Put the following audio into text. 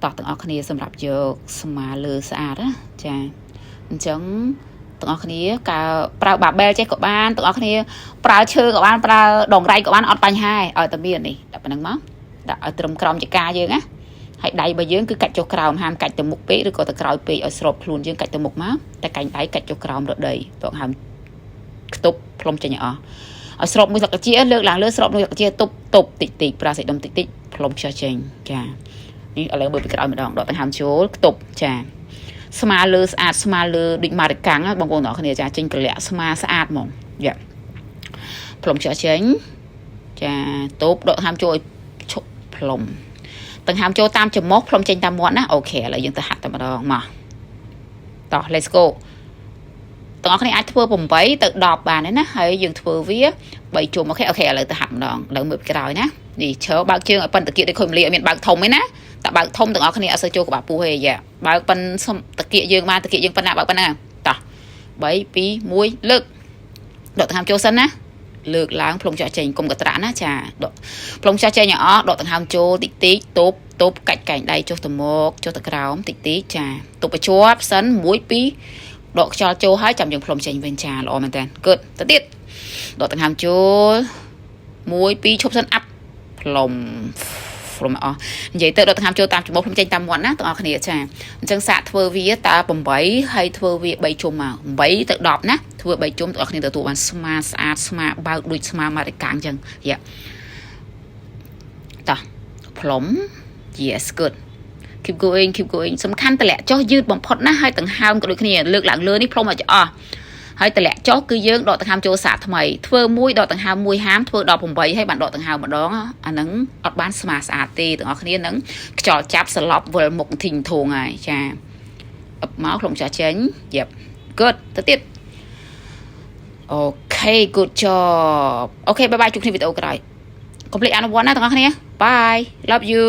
តោះទាំងអស់គ្នាសម្រាប់យកស្មាលើស្អាតណាចាអញ្ចឹងទាំងអស់គ្នាកើប្រើបាបែលចេះក៏បានទាំងអស់គ្នាប្រើឈើក៏បានប្រើដងរៃក៏បានអត់បញ្ហាឲ្យតែមាននេះដាក់ប៉ុណ្្នឹងមកដាក់ឲ្យត្រឹមក្រោមចកាយើងណាហើយដៃរបស់យើងគឺកាច់ចុះក្រោមហាមកាច់ទៅមុខពេកឬក៏ទៅក្រោយពេកឲ្យស្របខ្លួនយើងកាច់ទៅមុខមកតែកាញ់ដៃកាច់ចុះក្រោមរកដីបងហាមខ្ទប់ផ្លុំចេញអស់ឲ្យស្របមួយសកជាលើកឡើងលើស្របមួយសកជាទប់តិចតិចប្រាសេដុំតិចតិចផ្លុំខ្ជិះចេញចានេះឥឡូវមើលពីក្រោយម្ដងដកដង្ហើមចូលខ្ទប់ចាស្មាលើស្អាតស្មាលើដូចម៉ារិកាំងបងប្អូនទាំងគ្នាចាចេញប្រលាក់ស្មាស្អាតហ្មងយ៉ាផ្លុំខ្ជិះចេញចាទប់ដកដង្ហើមចូលឲ្យឈប់ផ្លុំដង្ហើមចូលតាមច្រមុះផ្លុំចេញតាមមាត់ណាអូខេឥឡូវយើងទៅហាត់តែម្ដងមកតោះ let's go ទាំងអស់គ្នាអាចធ្វើ8ទៅ10បានណាហើយយើងធ្វើវា3ជុំអូខេឥឡូវទៅហាត់ម្ដងឥឡូវមើលពីក្រោយណានេះឈរបើកជើងឲ្យប៉ិនតាគៀកដូចខុំលីឲ្យមានបើកធំឯណាតែបើកធំទាំងអស់គ្នាអត់សូវចូលក្បាលពោះទេយ៉ាបើកប៉ិនតាគៀកយើងបានតាគៀកយើងប៉ុណ្ណាបើកប៉ុណ្ណាតោះ3 2 1លើកដកដង្ហើមចូលសិនណាលើកឡើងផ្លុំចាស់ចេញកុំកត្រាក់ណាចាដកផ្លុំចាស់ចេញឲ្យអស់ដកដង្ហើមចូលតិចតិចទប់កាច់កែងដៃចុះទៅមកចុះទៅក្រោមតិចតិចចាទប់ឲ្យជាប់សិន1 2ដកខ្យល់ចូលហើយចាំយើងផ្លុំចេញវិញចាល្អមែនតើគិតទៅទៀតដកដង្ហើមចូល1 2ឈប់សិនអាប់ផ្លុំអស់និយាយទៅដកដង្ហើមចូលតាមច្រមុះផ្លុំចេញតាមមាត់ណាទាំងអស់គ្នាចាអញ្ចឹងសាកធ្វើវាតើ8ហើយធ្វើវា3ជុំមក8ទៅ10ណាធ្វើ3ជុំទាំងអស់គ្នាទទួលបានស្មាស្អាតស្មាបើកដូចស្មាម៉ារិកាំងអញ្ចឹងយ៉ាតោះផ្លុំ yes good keep going សំខាន់តម្លាក់ចុះយឺតបំផុតណាហើយដង្ហើមក៏ដូចគ្នាលើកឡើងលើនេះផ្លុំឲ្យអស់ហើយតម្លាក់ចុះគឺយើងដកដង្ហើមចូលសាកថ្មីធ្វើមួយដកដង្ហើមមួយហាមធ្វើដល់8ហើយបានដកដង្ហើមម្ដងអាហ្នឹងអត់បានស្មាស្អាតទេទាំងអស់គ្នានឹងខ្យល់ចាប់សន្លប់វិលមុខធីងធងហើយចាអឹបមកផ្លុំចាស់ចេញ yep good ទៅទៀតអូខេ good job អូខេបាយបាយជួបគ្នាវីដេអូក្រោយកុំភ្លេចអនុវត្តណាទាំងអស់គ្នា bye love you